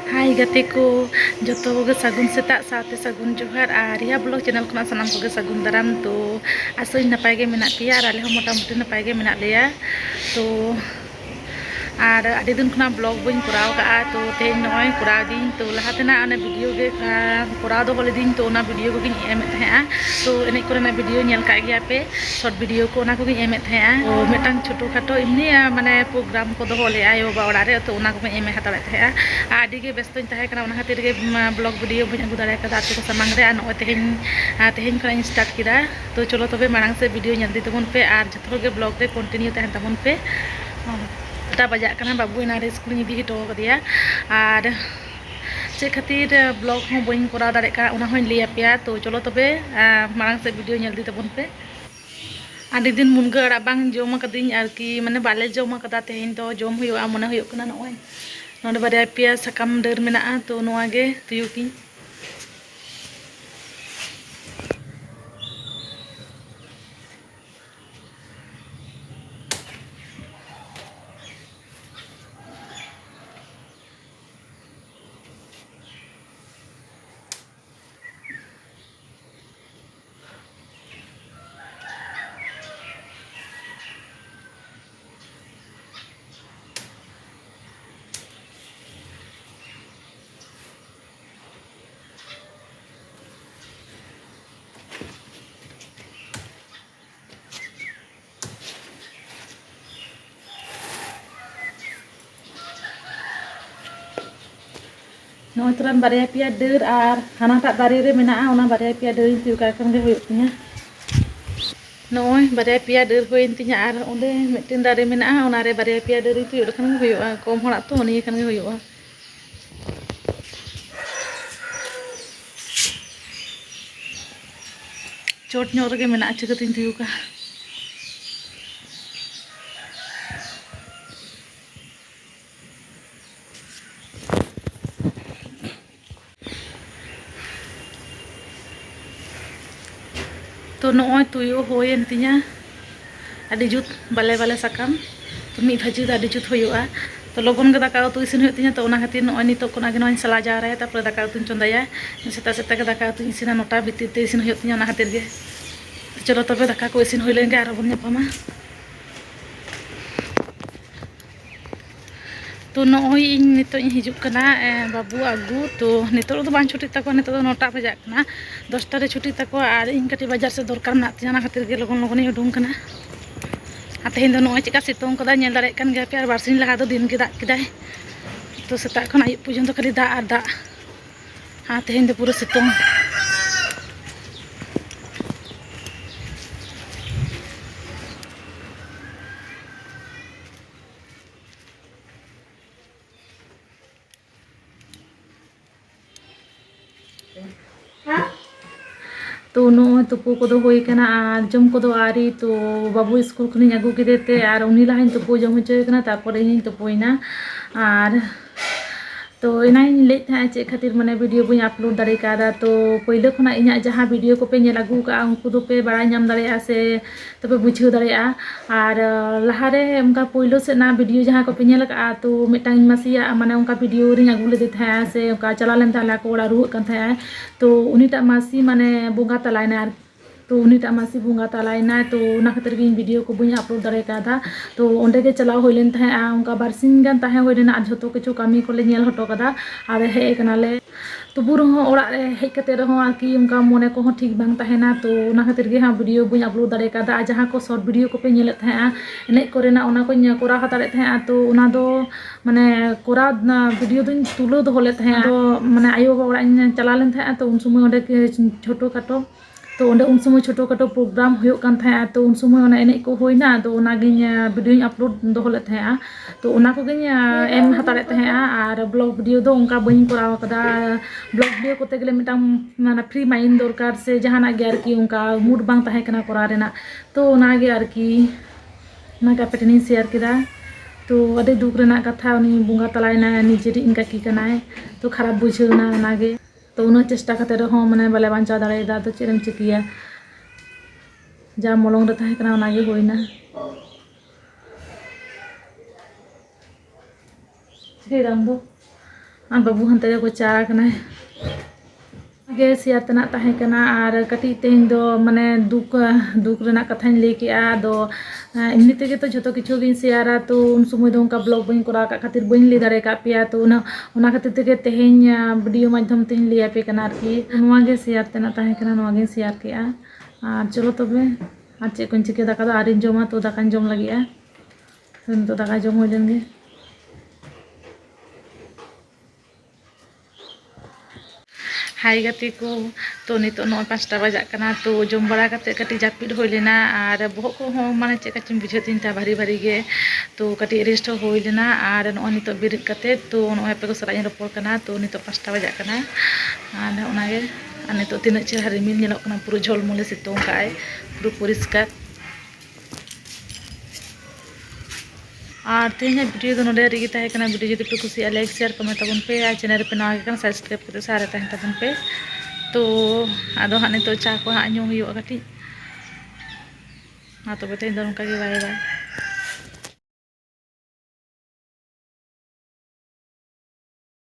Hai gate ko joto ge sagun setak saate sagun johar Ria blog channel khona sanam ko sagun daram to asoi napai ge menak peya ar ale mota muti napai ge menak leya to আর আদি দিন Khana blog বইন করাও কা তো তেন নয় করাও দিন তো লাহাতেনা অনে ভিডিও গে করাও দো হলে দিন তো ওনা ভিডিও को गिन एम था तो एने कोरेना वीडियो नेल का गया पे शॉर्ट वीडियो को ओना को गिन एम था तो मेटांग छोटो खाटो इमनी माने प्रोग्राम को दो होले आयो बा ओड़ा रे तो ओना को एम हताड़े था आदि गे व्यस्तन ताहे कना ओना खातिर गे ब्लॉग वीडियो बइं अगु दाड़े कदा तो सामांग रे न तेहेन तेहेन खना स्टार्ट किदा तो चलो तबे मांग से वीडियो नेल दी तबन पे आर जतो गे ब्लॉग रे कंटिन्यू तहन तबन पे बजा करना बाबू इना स्कूल इदी हटो कदिया और चे खातिर ब्लॉग हो बइन करा दाड़े का उना होइन लिया पेया तो चलो तबे मांग से वीडियो नेल दी तबन पे आदि दिन मुनगा अड़ा बांग जम कदिन आरकी माने बाले जम कदा तेहेन तो जम हुआ मने हुयो कना नय नोडे बारे पेया साकाम डर मेना तो नोआ गे तुयुकी नोय तरान बारे पेया डर और हानाटा दारे रे मेना ओना बारे पेया डर इन तुका खन गे होयो तिया नोय बारे पेया डर होइन तिया और ओंदे मिटिन दारे मेना ओना रे बारे पेया डर इन तुयो खन गे होयो कम होड़ा तो ओनी खन गे होयो चोट ᱧᱚᱜ ᱨᱮᱜᱮ ᱢᱮᱱᱟᱜ ᱪᱤᱠᱟᱹᱛᱤᱧ ᱛᱤᱭᱩᱠᱟ तो नोय तुयो होयन तिया आदि जुत बाले बाले साकाम तो मी भाजी दा आदि जुत होयोआ तो लगन गे दाका उतु इसिन होय तिया तो ओना खातिर नोय नितो कोना गे नोय सला जावरा तापर दाका उतुन चंदाया सेता सेता गे दाका उतु इसिना नोटा भीतर ते इसिन होय तिया ओना खातिर गे चलो तबे दाका को इसिन होय लेंगे आरो बन ᱧᱟᱯᱟᱢᱟ तो नोय इन नितो इन हिजुक कना बाबू आगू तो नितो तो बान छुटी तको नितो तो नोटा बजा कना 10टा रे छुटी तको और इन कटी बाजार से दरकार ना तिया ना खातिर गे लगन लगन उडुंग कना आते हिंद नोय चिका सितोंग कदा नेल दाड़े कान गे पे और बारसिन लगा दो दिन गे दाग किदाय तो सेता खन आयु पर्यंत खाली दा और दा आते हिंद पूरा सितोंग तो नो तुपु को होई कना और जम को आरी तो बाबू स्कूल खनि अगू किदेते और उनी लाइन तुपु जम होचय कना तारपर इन तुपुइना और तो इनाइन ले था चे खातिर माने वीडियो बई अपलोड दाड़े कादा तो पहिले खना इना जहां वीडियो को पे नेल अगू का उनको दो पे बड़ा नाम दाड़े से तबे बुझाव दाड़े और लहारे उनका पहिले से ना वीडियो जहां को पे नेल का तो मिटांग मासिया माने उनका वीडियो रिंग अगू ले था से उनका चला लेन था को ओड़ा रुक kan था तो उनीटा मासी माने बोंगा तलायना तो उनीटा मासी बोंगा तलायना तो ना खातिर गे वीडियो को बई अपलोड दाड़े कादा तो ओंडे गे चलाव होय लेन था उनका बारसिन गान ताहे होय लेना झतो किछु कामी को ले नेल हटो कदा और हे कनाले तो बुरो ओड़ा रे हेज कते रहो आरकी उनका मने को ठीक बांग ताहेना तो ना खातिर गे हां वीडियो बई अपलोड दाड़े कादा जहां को शॉर्ट वीडियो को पे नेले था एने कोरेना ओना को कोरा हताड़े था तो ओना दो माने कोरा वीडियो दिन तुलो दो होले था तो माने आयो ओड़ा चला लेन था तो उन समय ओंडे छोटो काटो तो ओंडे उन समय छोटो काटो प्रोग्राम होयो कान था तो उन समय ओना एने को होइना तो ओना गे वीडियो अपलोड दो होले था तो ओना को गे एम हताड़े था और ब्लॉग वीडियो दो उनका बई कराव कदा ब्लॉग वीडियो कोते गेले मिटा माने फ्री माइंड दरकार से जहाना गे आरकी उनका मूड बांग ताहे कना करा रेना तो ओना गे आरकी ना का पेटनी शेयर किदा तो अदे दुख रेना कथा उनी बुंगा तलायना निजेरी इनका की कनाय तो खराब बुझेना ओना गे तो उना चेष्टा करते रहो माने बाले बांचा दाड़ेदा तो चेरम चिकिया जा मलंग रे ताहे कना ओना गे होइना चिकै दाम दो ᱟᱨ ᱵᱟᱹᱵᱩ ᱦᱟᱱᱛᱮ ᱨᱮ ᱠᱚ ᱪᱟ ᱠᱟᱱᱟᱭ ᱜᱮ ᱥᱮᱭᱟᱨ ᱛᱮᱱᱟᱜ ᱛᱟᱦᱮᱸ ᱠᱟᱱᱟ ᱟᱨ ᱠᱟᱹᱴᱤᱡ ᱛᱮᱦᱮᱧ ᱫᱚ ᱢᱟᱱᱮ ᱫᱩᱠ ᱨᱮᱱᱟᱜ ᱠᱟᱛᱷᱟᱧ ᱞᱟᱹᱭ ᱠᱮᱜᱼᱟ ᱟᱫᱚ एमनी तेगे तो जो किछु गिन शेयरा तो उन समय दो उनका ब्लॉग बन करा खातिर बन लै दारे का पेया तो उना खातिर तेगे तेहेñ वीडियो माध्यम तेñ लिया पे कना आरकी नोवा गे शेयर तेना ताहे कना नोवा गे शेयर केआ आर चलो तबे आर चे कोन चिके दाका दो आरिन जमा तो दाकान जम लागिया तो दाका जम हो लेंगे हाई गाते को तो नितो नौ 5टा बजा कना तो जम बड़ा कते कटी जापिद होय लेना आर बहक को हो माने चेका चिम बुझेतिन ता भारी भारी गे तो कटी रेस्ट होय लेना आर नो नितो बिरिद कते तो नो पे को सरा रोपड़ कना तो नितो 5टा बजा कना आर ओना गे आर नितो तिना चेहरा रिमिल नेलोक कना पुरो झोलमोले सितों काय पुरो परिष्कार और तेज वीडियो तो नोडे रेगी ताहे कना वीडियो जदि पे कुसिया लाइक शेयर कमेंट तबन पे आ चैनल पे नवा कना सब्सक्राइब करते सारे ताहे तबन पे तो आदो हाने तो चा को हा ᱧᱩ हुयो कटी मा तो बते दन का बाय बाय।